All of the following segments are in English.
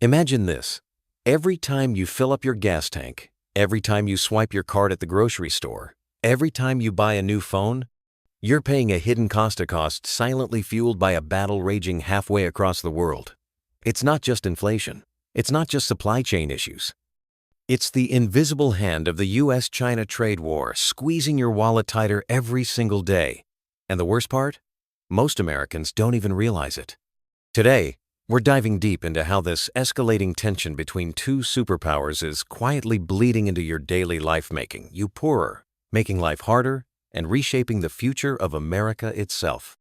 Imagine this. Every time you fill up your gas tank, every time you swipe your card at the grocery store, every time you buy a new phone, you're paying a hidden cost silently fueled by a battle raging halfway across the world. It's not just inflation. It's not just supply chain issues. It's the invisible hand of the US-China trade war squeezing your wallet tighter every single day. And the worst part? Most Americans don't even realize it. Today, we're diving deep into how this escalating tension between two superpowers is quietly bleeding into your daily life, making you poorer, making life harder, and reshaping the future of America itself.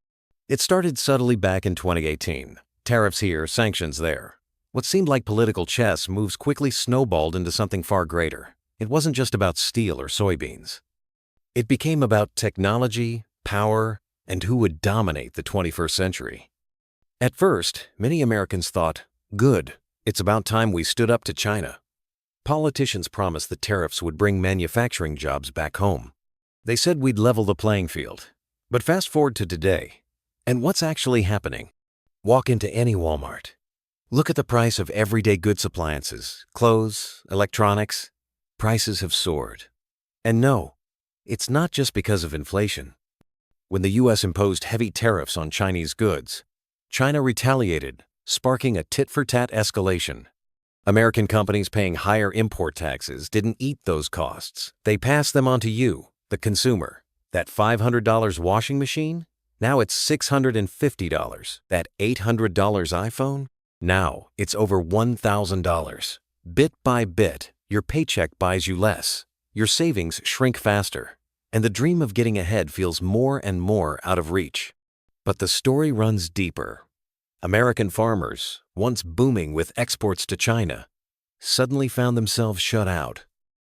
It started subtly back in 2018. Tariffs here, sanctions there. What seemed like political chess moves quickly snowballed into something far greater. It wasn't just about steel or soybeans. It became about technology, power, and who would dominate the 21st century. At first, many Americans thought, good, it's about time we stood up to China. Politicians promised the tariffs would bring manufacturing jobs back home. They said we'd level the playing field. But fast forward to today, and what's actually happening? Walk into any Walmart. Look at the price of everyday goods, appliances, clothes, electronics. Prices have soared. And no, it's not just because of inflation. When the US imposed heavy tariffs on Chinese goods, China retaliated, sparking a tit-for-tat escalation. American companies paying higher import taxes didn't eat those costs. They passed them on to you, the consumer. That $500 washing machine? Now it's $650. That $800 iPhone? Now it's over $1,000. Bit by bit, your paycheck buys you less. Your savings shrink faster. And the dream of getting ahead feels more and more out of reach. But the story runs deeper. American farmers, once booming with exports to China, suddenly found themselves shut out.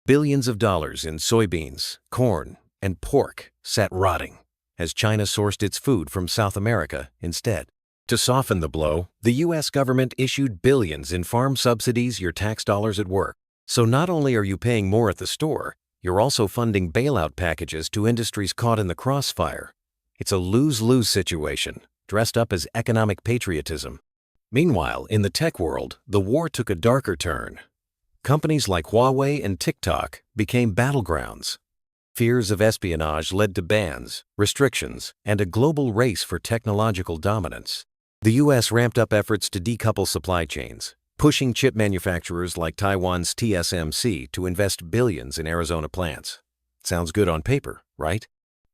Billions of dollars in soybeans, corn, and pork sat rotting as China sourced its food from South America instead. To soften the blow, the US government issued billions in farm subsidies, your tax dollars at work. So not only are you paying more at the store, you're also funding bailout packages to industries caught in the crossfire. It's a lose-lose situation, dressed up as economic patriotism. Meanwhile, in the tech world, the war took a darker turn. Companies like Huawei and TikTok became battlegrounds. Fears of espionage led to bans, restrictions, and a global race for technological dominance. The US ramped up efforts to decouple supply chains, pushing chip manufacturers like Taiwan's TSMC to invest billions in Arizona plants. Sounds good on paper, right?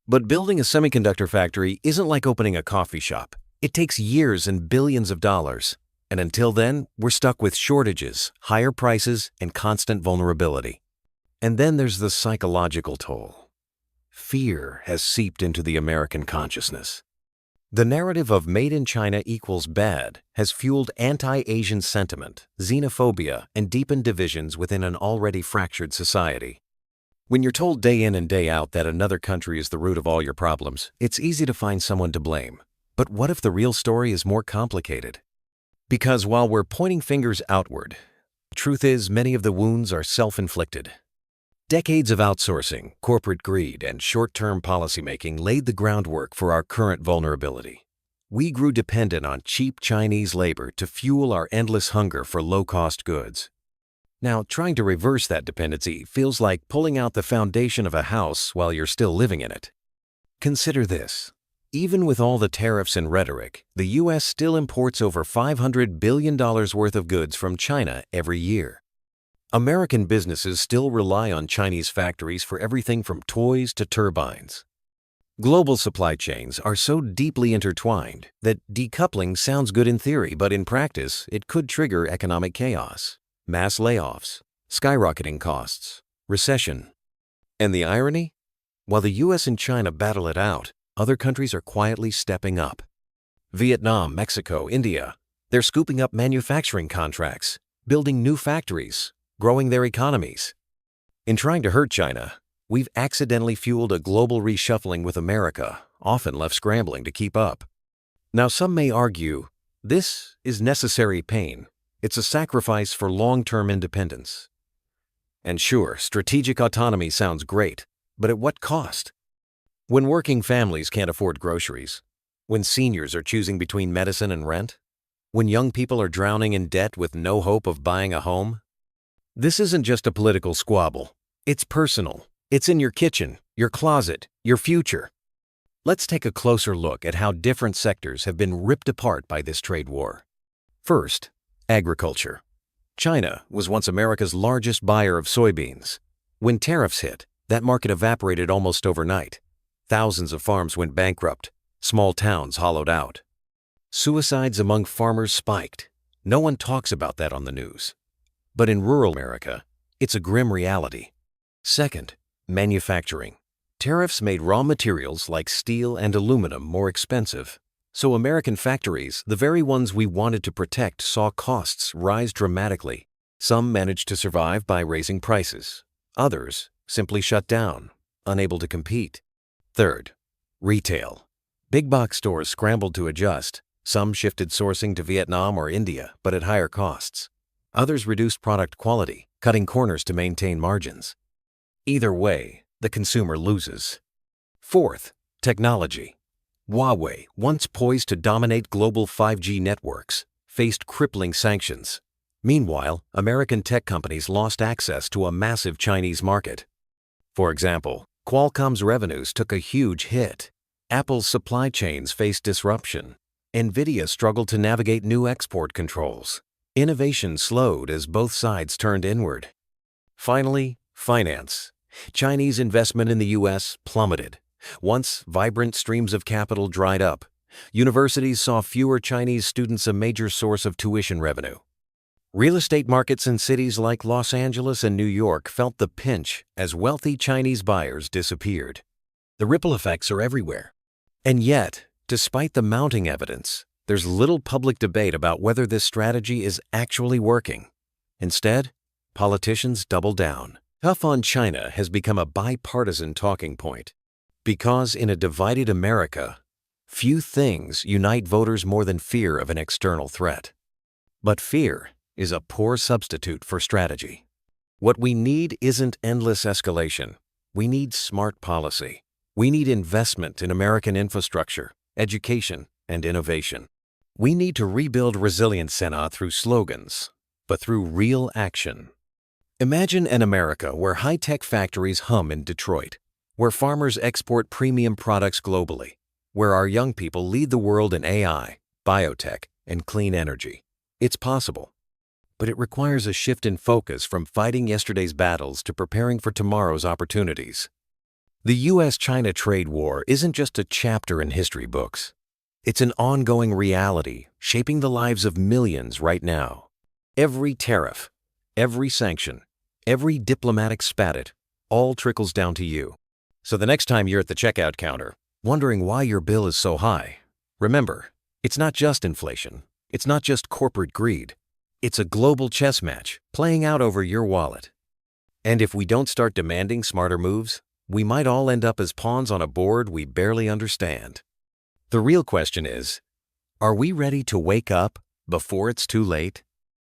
But building a semiconductor factory isn't like opening a coffee shop. It takes years and billions of dollars. And until then, we're stuck with shortages, higher prices, and constant vulnerability. And then there's the psychological toll. Fear has seeped into the American consciousness. The narrative of made in China equals bad has fueled anti-Asian sentiment, xenophobia, and deepened divisions within an already fractured society. When you're told day in and day out that another country is the root of all your problems, it's easy to find someone to blame. But what if the real story is more complicated? Because while we're pointing fingers outward, the truth is many of the wounds are self-inflicted. Decades of outsourcing, corporate greed, and short-term policymaking laid the groundwork for our current vulnerability. We grew dependent on cheap Chinese labor to fuel our endless hunger for low-cost goods. Now, trying to reverse that dependency feels like pulling out the foundation of a house while you're still living in it. Consider this. Even with all the tariffs and rhetoric, the US still imports over $500 billion worth of goods from China every year. American businesses still rely on Chinese factories for everything from toys to turbines. Global supply chains are so deeply intertwined that decoupling sounds good in theory, but in practice, it could trigger economic chaos. Mass layoffs, skyrocketing costs, recession. And the irony? While the US and China battle it out, other countries are quietly stepping up. Vietnam, Mexico, India, they're scooping up manufacturing contracts, building new factories, growing their economies. In trying to hurt China, we've accidentally fueled a global reshuffling with America, often left scrambling to keep up. Now, some may argue, this is necessary pain. It's a sacrifice for long-term independence. And sure, strategic autonomy sounds great, but at what cost? When working families can't afford groceries, when seniors are choosing between medicine and rent, When young people are drowning in debt with no hope of buying a home? This isn't just a political squabble. It's personal. It's in your kitchen, your closet, your future. Let's take a closer look at how different sectors have been ripped apart by this trade war. First, agriculture. China was once America's largest buyer of soybeans. When tariffs hit, that market evaporated almost overnight. Thousands of farms went bankrupt. Small towns hollowed out. Suicides among farmers spiked. No one talks about that on the news. But in rural America, it's a grim reality. Second, manufacturing. Tariffs made raw materials like steel and aluminum more expensive. So American factories, the very ones we wanted to protect, saw costs rise dramatically. Some managed to survive by raising prices. Others simply shut down, unable to compete. Third, retail. Big box stores scrambled to adjust. Some shifted sourcing to Vietnam or India, but at higher costs. Others reduced product quality, cutting corners to maintain margins. Either way, the consumer loses. Fourth, technology. Huawei, once poised to dominate global 5G networks, faced crippling sanctions. Meanwhile, American tech companies lost access to a massive Chinese market. For example, Qualcomm's revenues took a huge hit. Apple's supply chains faced disruption. Nvidia struggled to navigate new export controls. Innovation slowed as both sides turned inward. Finally, finance. Chinese investment in the U.S. plummeted. Once vibrant streams of capital dried up, universities saw fewer Chinese students, a major source of tuition revenue. Real estate markets in cities like Los Angeles and New York felt the pinch as wealthy Chinese buyers disappeared. The ripple effects are everywhere. And yet, despite the mounting evidence, there's little public debate about whether this strategy is actually working. Instead, politicians double down. Tough on China has become a bipartisan talking point. Because in a divided America, few things unite voters more than fear of an external threat. But fear is a poor substitute for strategy. What we need isn't endless escalation. We need smart policy. We need investment in American infrastructure, education, and innovation. We need to rebuild resilience through slogans, but through real action. Imagine an America where high-tech factories hum in Detroit, where farmers export premium products globally, where our young people lead the world in AI, biotech, and clean energy. It's possible, but it requires a shift in focus from fighting yesterday's battles to preparing for tomorrow's opportunities. The U.S.-China trade war isn't just a chapter in history books. It's an ongoing reality shaping the lives of millions right now. Every tariff, every sanction, every diplomatic spat all trickles down to you. So the next time you're at the checkout counter, wondering why your bill is so high, remember, it's not just inflation. It's not just corporate greed. It's a global chess match playing out over your wallet. And if we don't start demanding smarter moves, we might all end up as pawns on a board we barely understand. The real question is, are we ready to wake up before it's too late?